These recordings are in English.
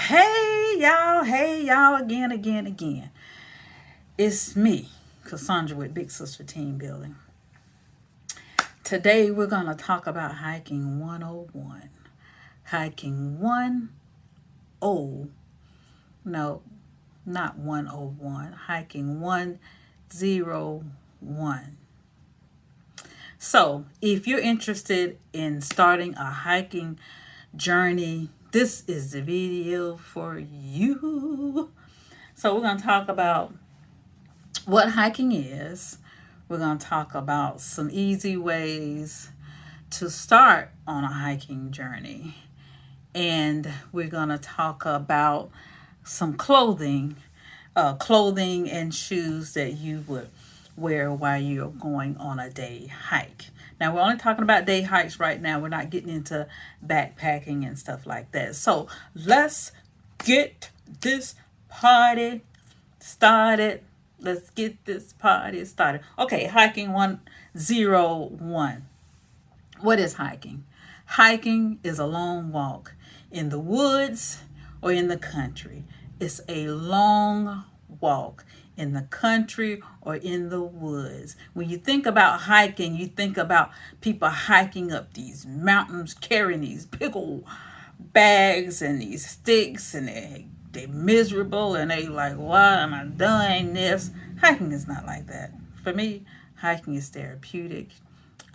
Hey y'all, again. It's me, Cassandra with Big Sister Team Building. Today we're going to talk about hiking 101. Hiking 10, no, not 101, hiking 101. So, if you're interested in starting a hiking journey, this is the video for you. So, we're going to talk about what hiking is. We're going to talk about some easy ways to start on a hiking journey. And we're going to talk about some clothing and shoes that you would wear while you're going on a day hike. Now, we're only talking about day hikes right now. We're not getting into backpacking and stuff like that. So let's get this party started. Let's get this party started. Okay, hiking 101. What is hiking? Hiking is a long walk in the woods or in the country. It's a long walk in the country or in the woods. When you think about hiking, you think about people hiking up these mountains, carrying these big old bags and these sticks, and they miserable and they like, why am I doing this? Hiking is not like that. For me, hiking is therapeutic.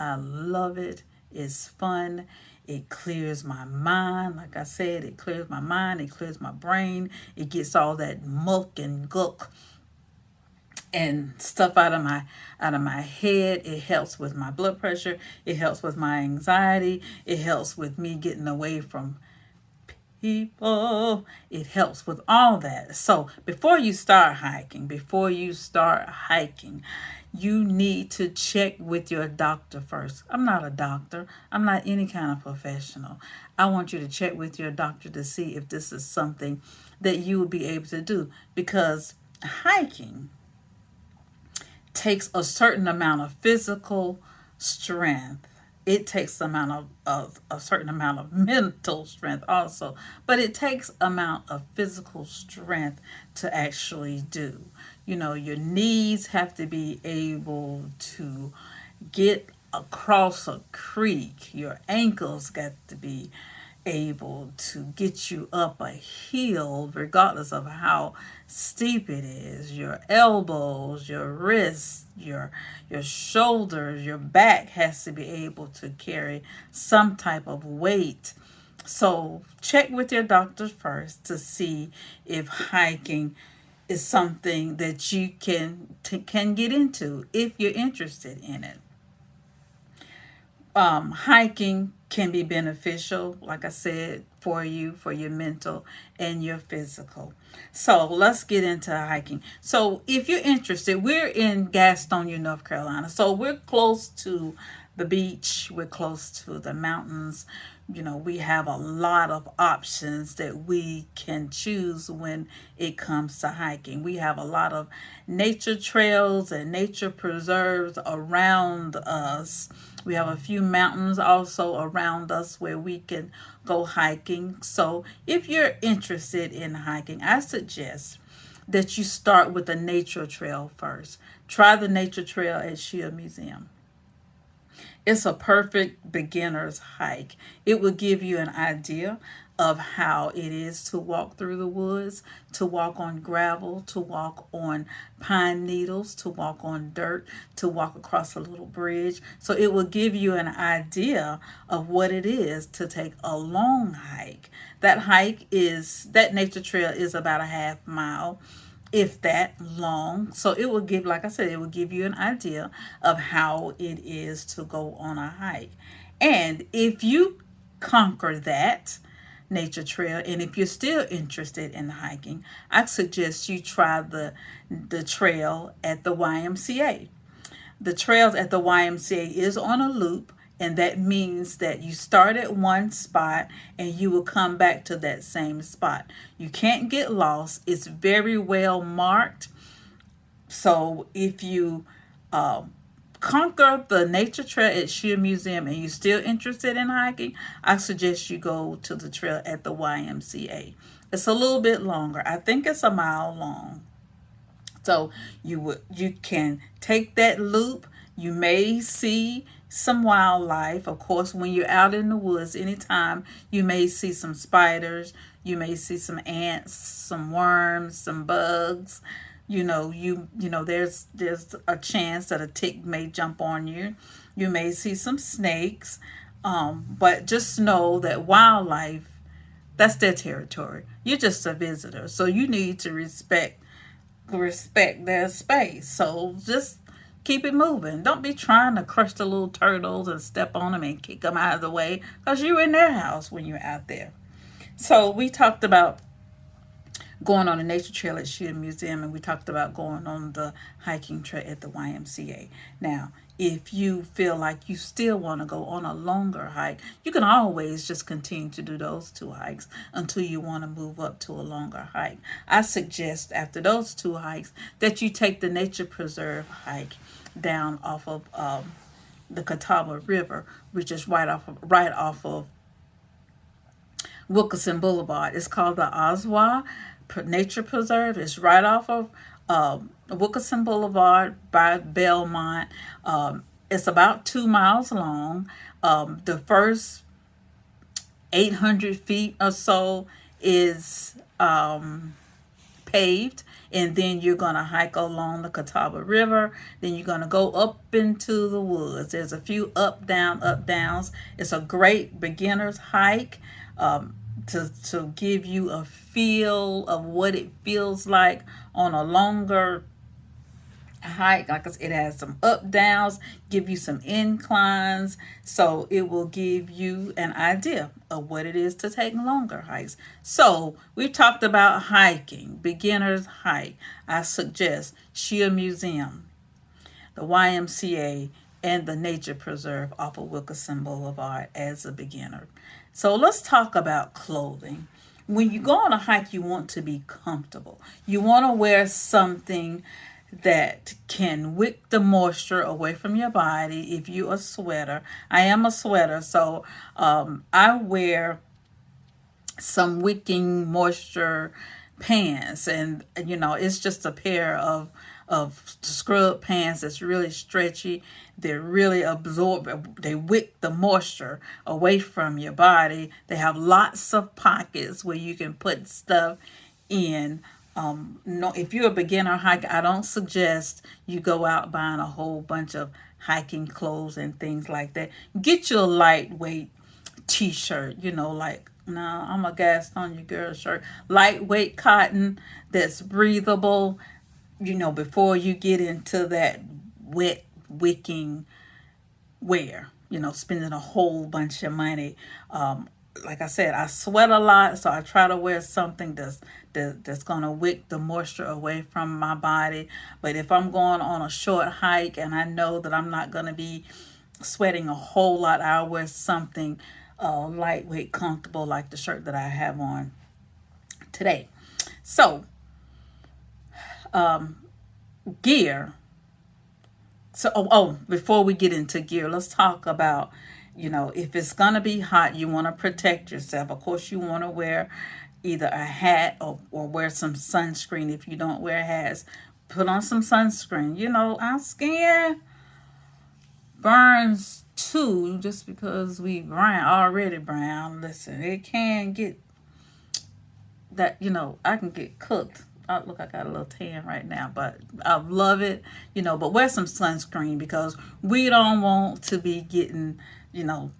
I love it. It's fun. It clears my mind. Like I said, it clears my mind. It clears my brain. It gets all that muck and guck and stuff out of my head. It helps with my blood pressure. It helps with my anxiety. It helps with me getting away from people. It helps with all that. So before you start hiking, you need to check with your doctor first. I'm not a doctor. I'm not any kind of professional. I want you to check with your doctor to see if this is something that you will be able to do, because hiking takes a certain amount of physical strength. It takes a certain amount of mental strength also, but it takes amount of physical strength to actually do. Your knees have to be able to get across a creek. Your ankles got to be able to get you up a hill regardless of how steep it is. Your elbows, your wrists, your shoulders, your back has to be able to carry some type of weight. So check with your doctor first to see if hiking is something that you can get into if you're interested in it. Hiking can be beneficial, like I said, for you, for your mental and your physical. So let's get into hiking. So if you're interested, we're in Gastonia, North Carolina. So we're close to the beach. We're close to the mountains. We have a lot of options that we can choose when it comes to hiking. We have a lot of nature trails and nature preserves around us. We have a few mountains also around us where we can go hiking. So if you're interested in hiking, I suggest that you start with a nature trail first. Try the nature trail at Shea Museum. It's a perfect beginner's hike. It will give you an idea of how it is to walk through the woods, to walk on gravel, to walk on pine needles, to walk on dirt, to walk across a little bridge. So it will give you an idea of what it is to take a long hike. That nature trail is about a half mile, if that long. So it will give, like I said, it will give you an idea of how it is to go on a hike. And if you conquer that nature trail, and if you're still interested in hiking, I suggest you try the trail at the YMCA. The trails at the YMCA is on a loop, and that means that you start at one spot and you will come back to that same spot. You can't get lost. It's very well marked. So if you conquer the nature trail at Shea Museum and you're still interested in hiking, I suggest you go to the trail at the YMCA. It's a little bit longer. I think it's a mile long. So you can take that loop. You may see some wildlife. Of course, when you're out in the woods, anytime you may see some spiders, you may see some ants, some worms, some bugs. There's a chance that a tick may jump on you. You may see some snakes. But just know that wildlife, that's their territory. You're just a visitor. So you need to respect their space. So just keep it moving. Don't be trying to crush the little turtles and step on them and kick them out of the way, because you're in their house when you're out there. So we talked about going on a nature trail at Shear Museum, and we talked about going on the hiking trail at the YMCA. Now, if you feel like you still want to go on a longer hike, you can always just continue to do those two hikes until you want to move up to a longer hike. I suggest after those two hikes that you take the nature preserve hike down off of the Catawba River, which is right off of Wilkerson Boulevard. It's called the Oswa Nature Preserve. It's right off of Wilkerson Boulevard by Belmont. It's about 2 miles long. The first 800 feet or so is paved, and then you're going to hike along the Catawba River. Then you're going to go up into the woods. There's a few up downs. It's a great beginner's hike. To give you a feel of what it feels like on a longer hike. Like I said, it has some up downs, give you some inclines, so it will give you an idea of what it is to take longer hikes. So we've talked about hiking, beginner's hike. I suggest Shear Museum, the YMCA, and the Nature Preserve off of Wilkerson Boulevard as a beginner. So let's talk about clothing. When you go on a hike, you want to be comfortable. You want to wear something that can wick the moisture away from your body. If you're a sweater, I am a sweater, so I wear some wicking moisture pants, and it's just a pair of scrub pants that's really stretchy. They really absorb, they wick the moisture away from your body. They have lots of pockets where you can put stuff in. No, if you're a beginner hiker, I don't suggest you go out buying a whole bunch of hiking clothes and things like that. Get your lightweight t-shirt, no, I'm a Gastonia girl shirt. Lightweight cotton that's breathable, before you get into that wet wicking wear, spending a whole bunch of money. Like I said, I sweat a lot, so I try to wear something that's gonna wick the moisture away from my body. But if I'm going on a short hike and I know that I'm not gonna be sweating a whole lot, I'll wear something lightweight, comfortable, like the shirt that I have on today. So, gear. So, before we get into gear, let's talk about, if it's going to be hot, you want to protect yourself. Of course, you want to wear either a hat or wear some sunscreen. If you don't wear hats, put on some sunscreen. Our skin burns too, just because we already brown. Listen, it can get that, I can get cooked. Oh, look, I got a little tan right now, but I love it, but wear some sunscreen, because we don't want to be getting, the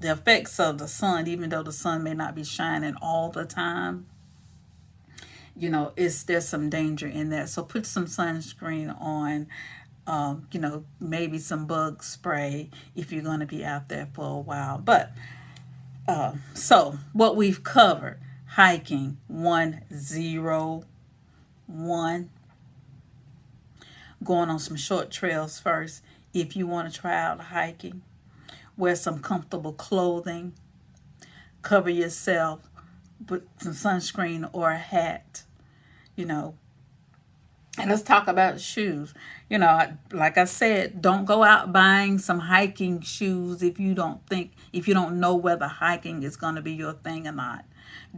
effects of the sun, even though the sun may not be shining all the time. There's some danger in that. So put some sunscreen on, maybe some bug spray if you're going to be out there for a while. But so what we've covered: hiking 101, going on some short trails first. If you want to try out hiking, wear some comfortable clothing, cover yourself with some sunscreen or a hat, and let's talk about shoes. Like I said, don't go out buying some hiking shoes if you don't know whether hiking is going to be your thing or not.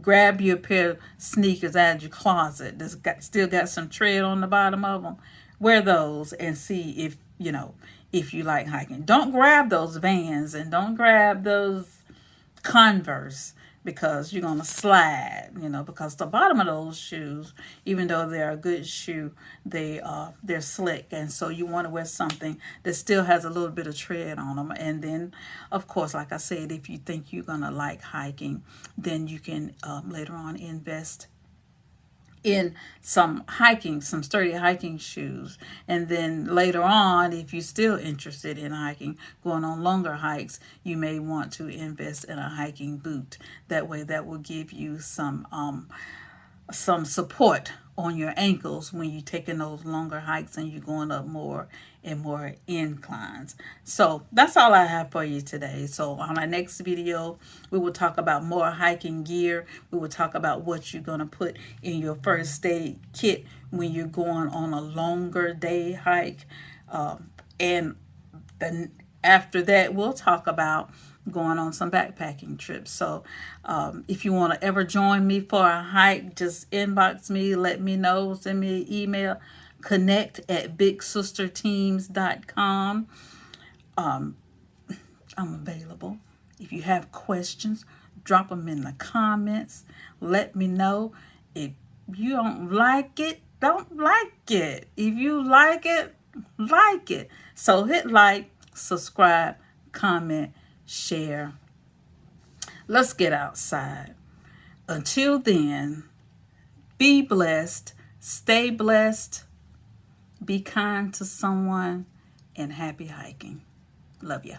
Grab your pair of sneakers out of your closet that's still got some tread on the bottom of them. Wear those and see if, if you like hiking. Don't grab those Vans and don't grab those Converse because you're going to slide, because the bottom of those shoes, even though they're a good shoe, they're slick, and so you want to wear something that still has a little bit of tread on them. And then, of course, like I said, if you think you're going to like hiking, then you can later on invest in some sturdy hiking shoes. And then later on, if you're still interested in hiking, going on longer hikes, you may want to invest in a hiking boot. That way, that will give you some support on your ankles when you're taking those longer hikes and you're going up more and more inclines. So that's all I have for you today. So on our next video, we will talk about more hiking gear. We will talk about what you're going to put in your first aid kit when you're going on a longer day hike. And then after that, we'll talk about going on some backpacking trips. So if you want to ever join me for a hike, just inbox me, let me know, send me an email, connect@bigsisterteams.com. I'm available. If you have questions, drop them in the comments. Let me know. If you don't like it, don't like it. If you like it, like it. So hit like, subscribe, comment, share. Let's get outside. Until then, be blessed, stay blessed, be kind to someone, and happy hiking. Love ya.